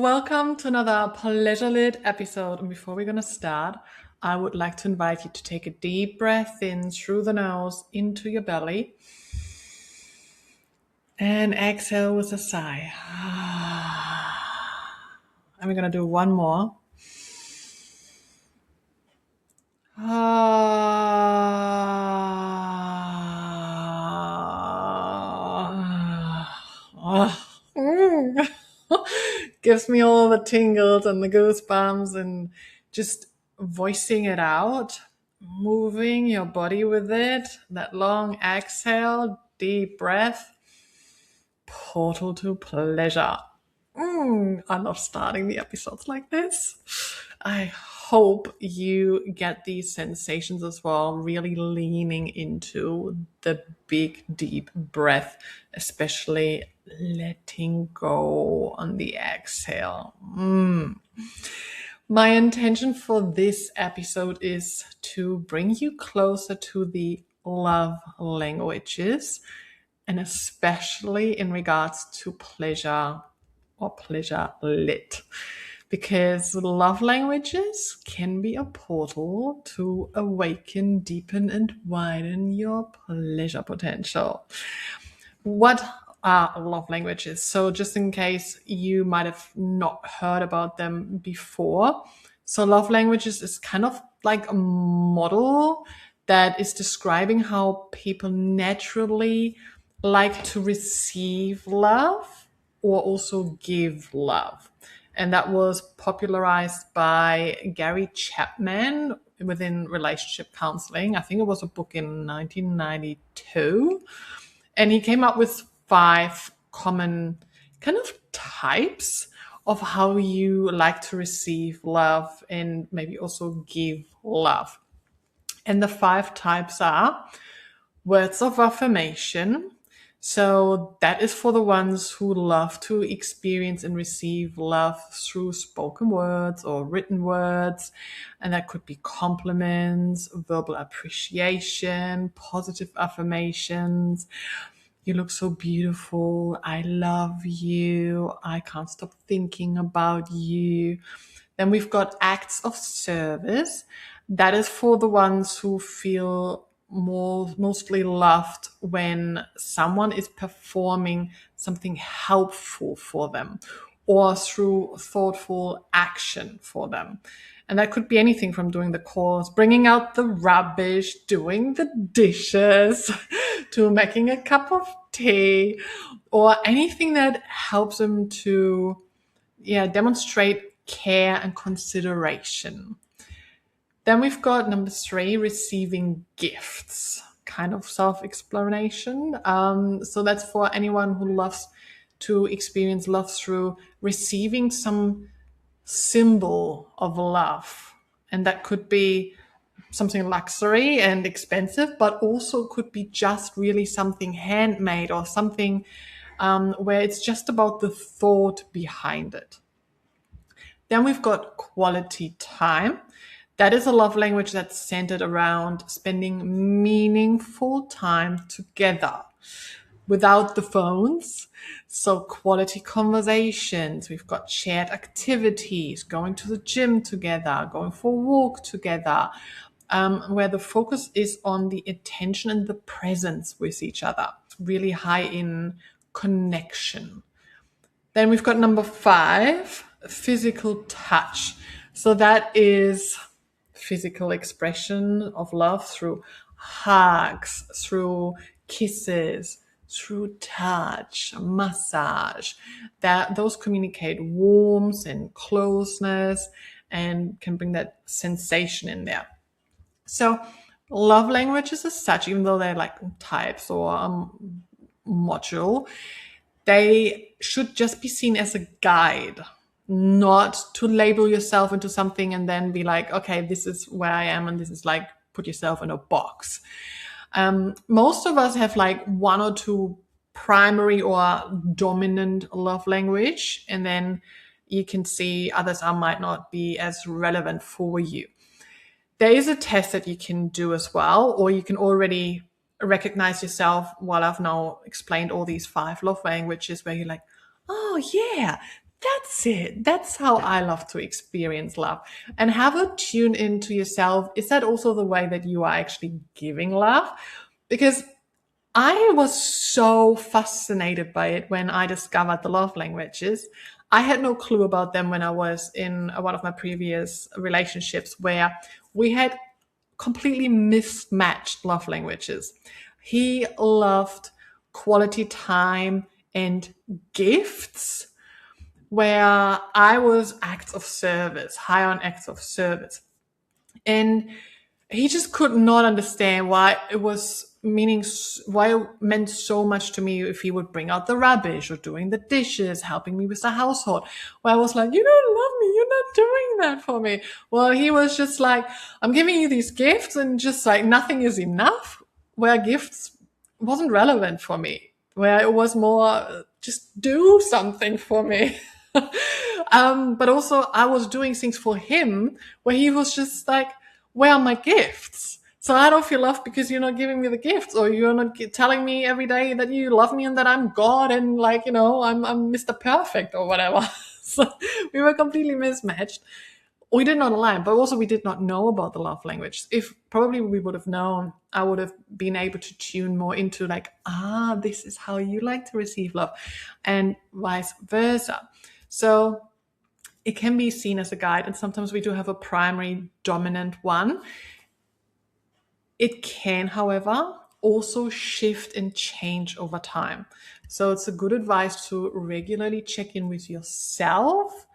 Welcome to another Pleasurelit episode. And before we're going to start, I would like to invite you to take a deep breath in through the nose into your belly and exhale with a sigh. And we're going to do one more. Gives me all the tingles and the goosebumps, and just voicing it out, moving your body with it. That long exhale, deep breath, portal to pleasure. I love starting the episodes like this. I hope you get these sensations as well, really leaning into the big, deep breath, especially letting go on the exhale. My intention for this episode is to bring you closer to the love languages, and especially in regards to pleasure or pleasure-lit, because love languages can be a portal to awaken, deepen, and widen your pleasure potential. What are love languages? So just in case you might have not heard about them before. So love languages is kind of like a model that is describing how people naturally like to receive love or also give love. And that was popularized by Gary Chapman within relationship counseling. I think it was a book in 1992. And he came up with 5 common kind of types of how you like to receive love and maybe also give love. And the 5 types are words of affirmation. So that is for the ones who love to experience and receive love through spoken words or written words. And that could be compliments, verbal appreciation, positive affirmations. You look so beautiful. I love you. I can't stop thinking about you. Then we've got acts of service. That is for the ones who feel mostly loved when someone is performing something helpful for them or through thoughtful action for them. And that could be anything from doing the chores, bringing out the rubbish, doing the dishes, to making a cup of tea, or anything that helps them to demonstrate care and consideration. Then we've got number 3, receiving gifts, kind of self-explanation. So that's for anyone who loves to experience love through receiving some symbol of love. And that could be something luxury and expensive, but also could be just really something handmade or something where it's just about the thought behind it. Then we've got quality time. That is a love language that's centered around spending meaningful time together without the phones. So quality conversations. We've got shared activities, going to the gym together, going for a walk together, where the focus is on the attention and the presence with each other. It's really high in connection. Then we've got number 5, physical touch. So that is physical expression of love through hugs, through kisses, through touch, massage. Those communicate warmth and closeness and can bring that sensation in there. So love languages as such, even though they're like types or module, they should just be seen as a guide, not to label yourself into something and then be like, okay, this is where I am and this is like, put yourself in a box. Most of us have like 1 or 2 primary or dominant love language, and then you can see others might not be as relevant for you. There is a test that you can do as well, or you can already recognize yourself while I've now explained all these 5 love languages, where you're like, oh yeah, That's it. That's how I love to experience love. And have a tune into yourself. Is that also the way that you are actually giving love? Because I was so fascinated by it when I discovered the love languages. I had no clue about them when I was in one of my previous relationships where we had completely mismatched love languages. He loved quality time and gifts, where I was acts of service, high on acts of service. And he just could not understand why it was meaning, why it meant so much to me if he would bring out the rubbish or doing the dishes, helping me with the household. Where I was like, you don't love me, you're not doing that for me. Well, he was just like, I'm giving you these gifts and just like nothing is enough. Where gifts wasn't relevant for me, where it was more just do something for me. But also I was doing things for him where he was just like, where are my gifts? So I don't feel loved because you're not giving me the gifts, or you're not telling me every day that you love me and that I'm God and like, I'm Mr. Perfect or whatever. So we were completely mismatched. We did not align, but also we did not know about the love language. If probably we would have known, I would have been able to tune more into like, this is how you like to receive love, and vice versa. So it can be seen as a guide, and sometimes we do have a primary dominant one. It can, however, also shift and change over time. So it's a good advice to regularly check in with yourself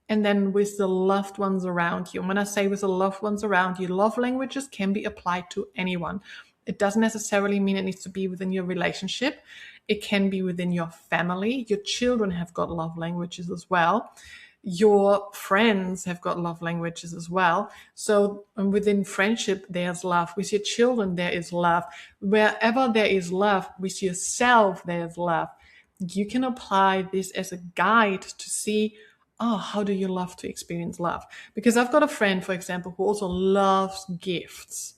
and then with the loved ones around you. And when I say with the loved ones around you, love languages can be applied to anyone. It doesn't necessarily mean it needs to be within your relationship. It can be within your family. Your children have got love languages as well. Your friends have got love languages as well. So within friendship, there's love. With your children, there is love. Wherever there is love, with yourself, there's love. You can apply this as a guide to see, how do you love to experience love? Because I've got a friend, for example, who also loves gifts.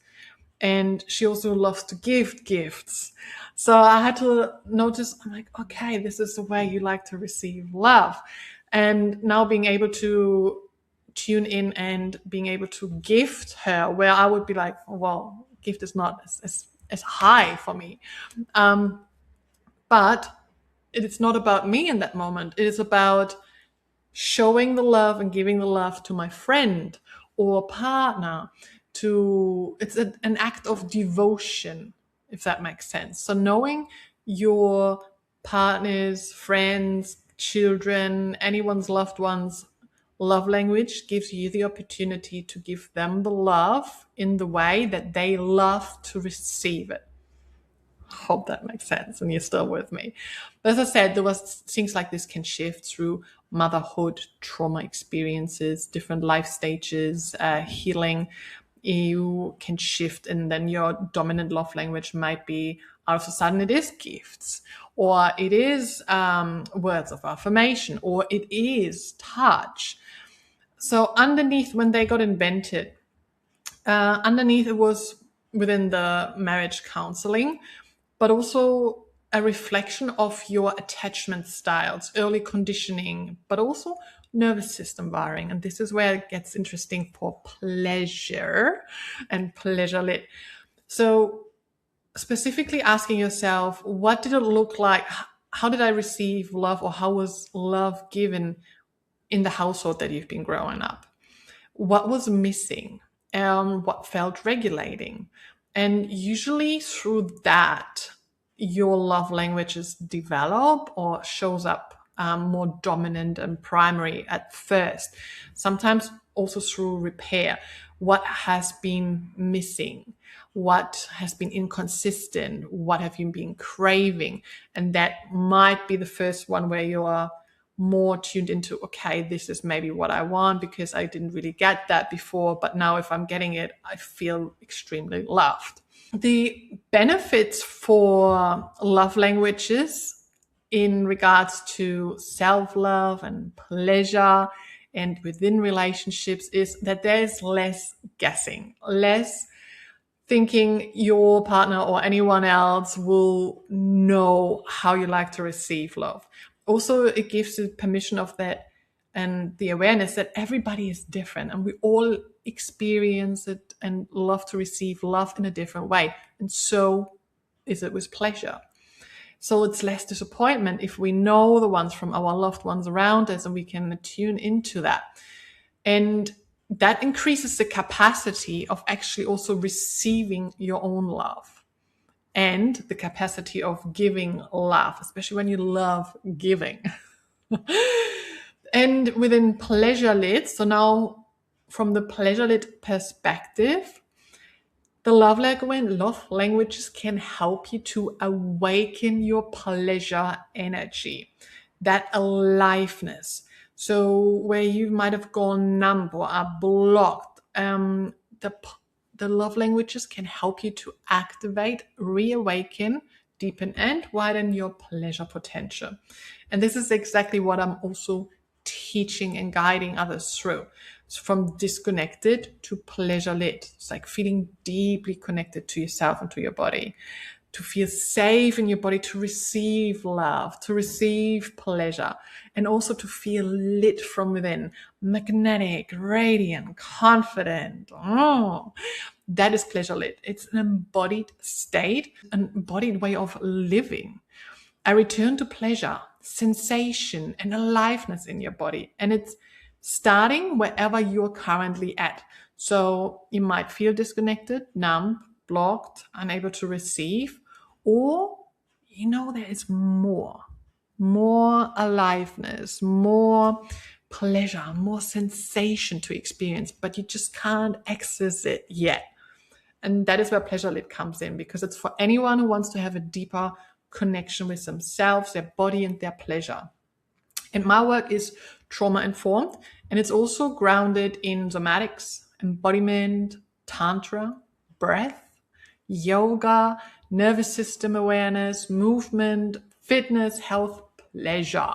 And she also loves to give gifts. So I had to notice, I'm like, okay, this is the way you like to receive love. And now being able to tune in and being able to gift her, where I would be like, well, gift is not as high for me. But it's not about me in that moment. It is about showing the love and giving the love to my friend or partner. It's an act of devotion, if that makes sense. So knowing your partner's, friends, children, anyone's loved ones love language gives you the opportunity to give them the love in the way that they love to receive it. Hope that makes sense and you're still with me. But as I said, there was things like this can shift through motherhood, trauma experiences, different life stages, healing. You can shift, and then your dominant love language might be all of a sudden it is gifts, or it is words of affirmation, or it is touch. So underneath, when they got invented, underneath it was within the marriage counseling, but also a reflection of your attachment styles, early conditioning, but also nervous system wiring. And this is where it gets interesting for pleasure and Pleasurelit. So specifically asking yourself, what did it look like? How did I receive love, or how was love given in the household that you've been growing up? What was missing? What felt regulating? And usually through that, your love languages develop or shows up more dominant and primary at first. Sometimes also through repair. What has been missing? What has been inconsistent? What have you been craving? And that might be the first one where you are more tuned into, okay, this is maybe what I want because I didn't really get that before, but now if I'm getting it, I feel extremely loved. The benefits for love languages in regards to self-love and pleasure and within relationships is that there's less guessing, less thinking your partner or anyone else will know how you like to receive love. Also, it gives you permission of that and the awareness that everybody is different and we all experience it and love to receive love in a different way. And so is it with pleasure. So it's less disappointment if we know the ones from our loved ones around us and we can tune into that. And that increases the capacity of actually also receiving your own love and the capacity of giving love, especially when you love giving. And within Pleasurelit, so now from the Pleasurelit perspective, the love languages can help you to awaken your pleasure energy, that aliveness. So where you might have gone numb or are blocked, the love languages can help you to activate, reawaken, deepen, and widen your pleasure potential. And this is exactly what I'm also teaching and guiding others through. So from disconnected to pleasure-lit. It's like feeling deeply connected to yourself and to your body, to feel safe in your body, to receive love, to receive pleasure, and also to feel lit from within, magnetic, radiant, confident. Oh, that is pleasure-lit. It's an embodied state, an embodied way of living. A return to pleasure, sensation, and aliveness in your body. And it's starting wherever you're currently at. So you might feel disconnected, numb, blocked, unable to receive, or there is more aliveness, more pleasure, more sensation to experience, but you just can't access it yet. And that is where Pleasurelit comes in, because it's for anyone who wants to have a deeper connection with themselves, their body, and their pleasure. And my work is trauma informed, and it's also grounded in somatics, embodiment, tantra, breath, yoga, nervous system awareness, movement, fitness, health, pleasure.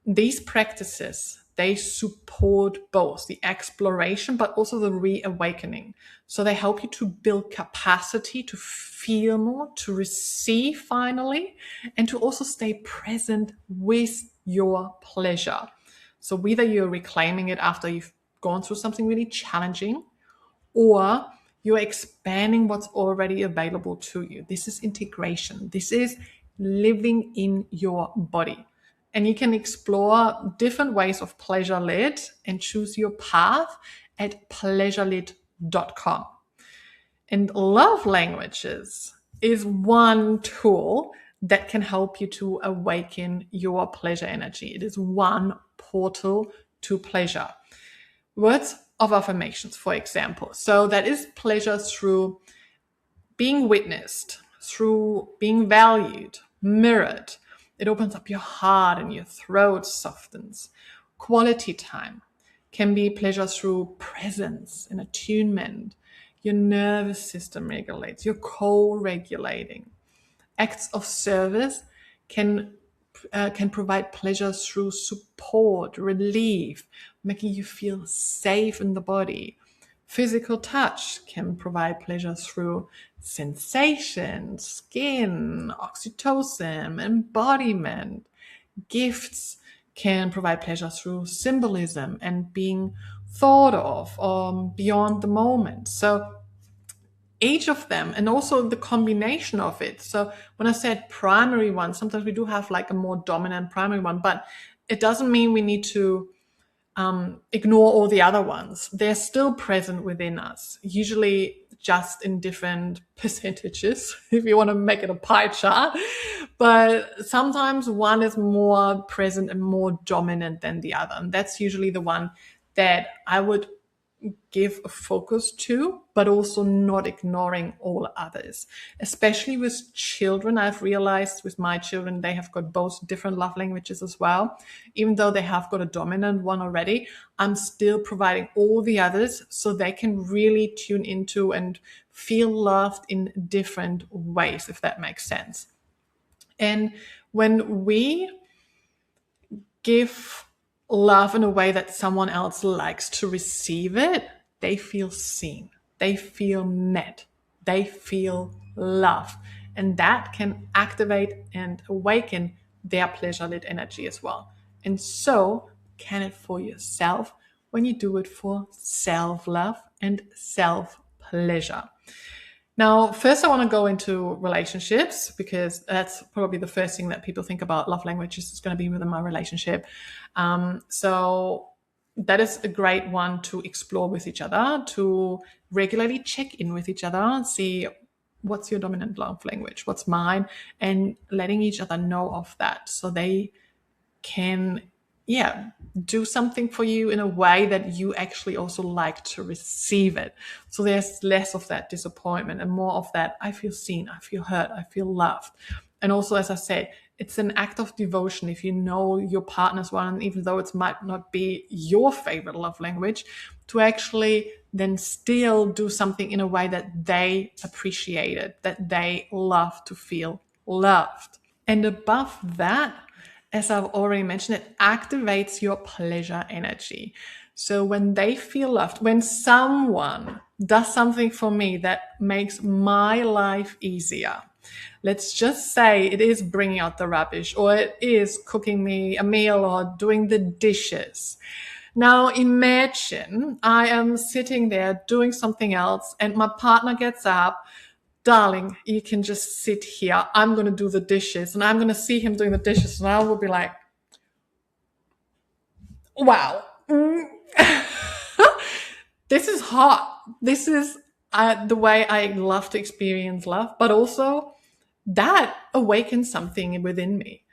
These practices, they support both the exploration but also the reawakening. So they help you to build capacity to feel more, to receive finally, and to also stay present with your pleasure. So whether you're reclaiming it after you've gone through something really challenging, or you're expanding what's already available to you. This is integration. This is living in your body. And you can explore different ways of Pleasurelit and choose your path at pleasurelit.com. And love languages is one tool that can help you to awaken your pleasure energy. It is one portal to pleasure. Words of affirmations, for example. So that is pleasure through being witnessed, through being valued, mirrored. It opens up your heart and your throat softens. Quality time can be pleasure through presence and attunement. Your nervous system regulates, you're co-regulating. Acts of service can provide pleasure through support, relief, making you feel safe in the body. Physical touch can provide pleasure through sensation, skin, oxytocin, embodiment. Gifts can provide pleasure through symbolism and being thought of beyond the moment. So each of them, and also the combination of it. So when I said primary one, sometimes we do have like a more dominant primary one, but it doesn't mean we need to ignore all the other ones. They're still present within us, usually just in different percentages, if you want to make it a pie chart. But sometimes one is more present and more dominant than the other. And that's usually the one that I would give a focus to, but also not ignoring all others. Especially with children, I've realized with my children, they have got both different love languages as well. Even though they have got a dominant one already, I'm still providing all the others so they can really tune into and feel loved in different ways, if that makes sense. And when we give love in a way that someone else likes to receive it, they feel seen, they feel met, they feel loved. And that can activate and awaken their pleasure lit energy as well. And so can it for yourself when you do it for self-love and self-pleasure. Now, first I want to go into relationships, because that's probably the first thing that people think about love languages is going to be within my relationship. So that is a great one to explore with each other, to regularly check in with each other, see what's your dominant love language, what's mine, and letting each other know of that so they can do something for you in a way that you actually also like to receive it. So there's less of that disappointment and more of that, I feel seen, I feel heard, I feel loved. And also, as I said, it's an act of devotion if you know your partner's one, even though it might not be your favorite love language, to actually then still do something in a way that they appreciate it, that they love to feel loved. And above that, as I've already mentioned, it activates your pleasure energy. So when they feel loved, when someone does something for me that makes my life easier, let's just say it is bringing out the rubbish, or it is cooking me a meal, or doing the dishes. Now imagine I am sitting there doing something else and my partner gets up. Darling, you can just sit here. I'm going to do the dishes, and I'm going to see him doing the dishes, and I will be like, wow, this is hot. This is the way I love to experience love, but also that awakens something within me.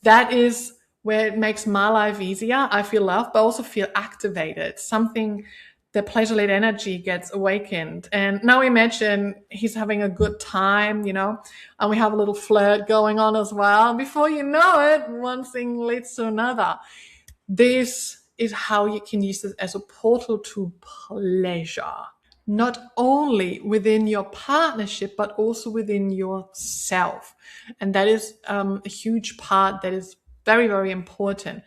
That is where it makes my life easier. I feel loved, but also feel activated. Something, the pleasurelit energy gets awakened. And now imagine he's having a good time, and we have a little flirt going on as well. Before you know it, one thing leads to another. This is how you can use this as a portal to pleasure, not only within your partnership, but also within yourself. And that is a huge part that is very, very important.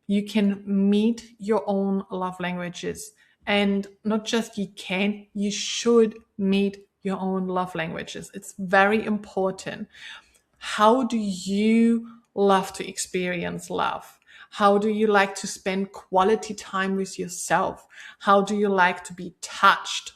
You can meet your own love languages, and not just you should meet your own love languages. It's very important. How do you love to experience love? How do you like to spend quality time with yourself? How do you like to be touched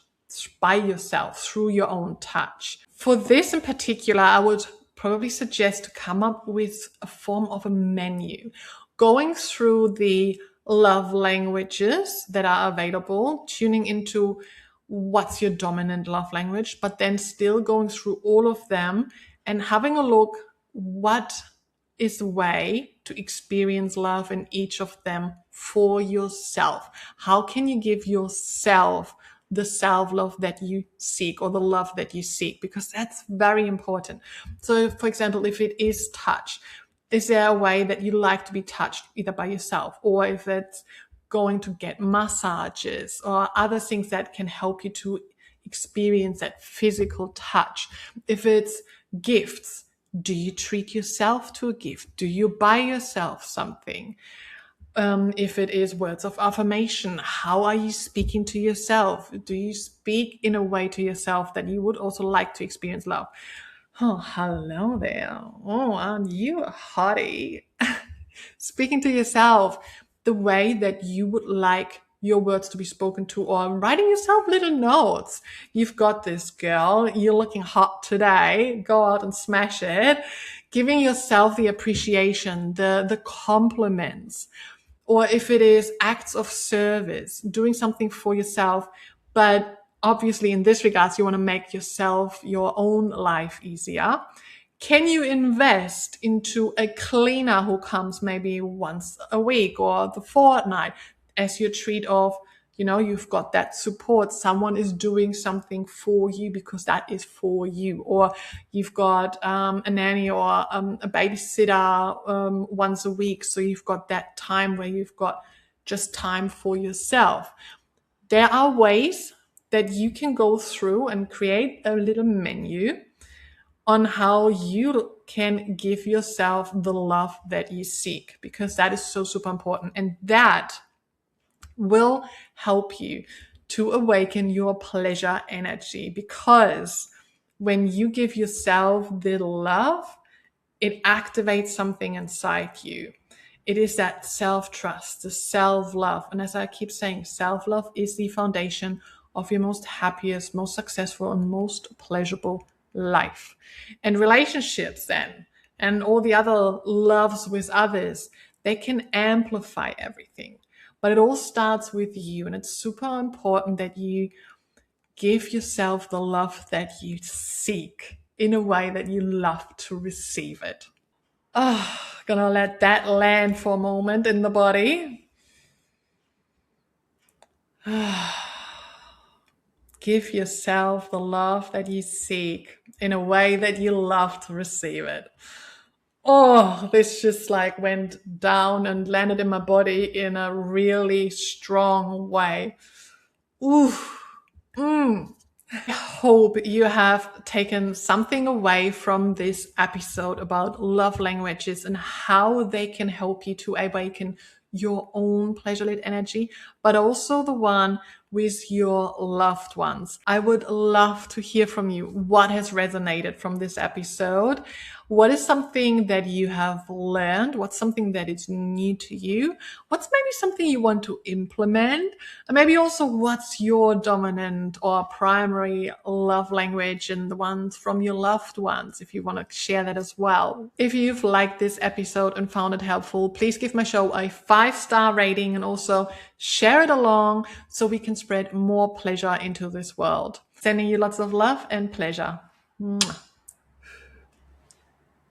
by yourself through your own touch? For this in particular, I would probably suggest to come up with a form of a menu, going through the love languages that are available, tuning into what's your dominant love language, but then still going through all of them and having a look what is a way to experience love in each of them for yourself. How can you give yourself the self-love that you seek, or the love that you seek? Because that's very important. So, for example, if it is touch, is there a way that you like to be touched either by yourself, or if it's going to get massages or other things that can help you to experience that physical touch? If it's gifts, do you treat yourself to a gift? Do you buy yourself something? If it is words of affirmation, how are you speaking to yourself? Do you speak in a way to yourself that you would also like to experience love? Oh, hello there. Oh, aren't you a hottie? Speaking to yourself the way that you would like your words to be spoken to, or writing yourself little notes. You've got this, girl. You're looking hot today. Go out and smash it. Giving yourself the appreciation, the compliments. Or if it is acts of service, doing something for yourself, but obviously in this regards, you want to make yourself, your own life easier. Can you invest into a cleaner who comes maybe once a week or the fortnight as your treat of, you've got that support. Someone is doing something for you because that is for you. Or you've got a nanny or a babysitter once a week. So you've got that time where you've got just time for yourself. There are ways that you can go through and create a little menu on how you can give yourself the love that you seek, because that is so super important. And that will help you to awaken your pleasure energy, because when you give yourself the love, it activates something inside you. It is that self-trust, the self-love. And as I keep saying, self-love is the foundation of your most happiest, most successful, and most pleasurable life. And relationships then, and all the other loves with others, they can amplify everything. But it all starts with you. And it's super important that you give yourself the love that you seek in a way that you love to receive it. Gonna let that land for a moment in the body. Give yourself the love that you seek in a way that you love to receive it. Oh, this just like went down and landed in my body in a really strong way. Ooh. I hope you have taken something away from this episode about love languages and how they can help you to awaken your own pleasure-lit energy, but also the one with your loved ones. I would love to hear from you. What has resonated from this episode? What is something that you have learned? What's something that is new to you? What's maybe something you want to implement? And maybe also what's your dominant or primary love language and the ones from your loved ones, if you want to share that as well. If you've liked this episode and found it helpful, please give my show a 5-star rating and also share it along so we can spread more pleasure into this world. Sending you lots of love and pleasure. Mwah.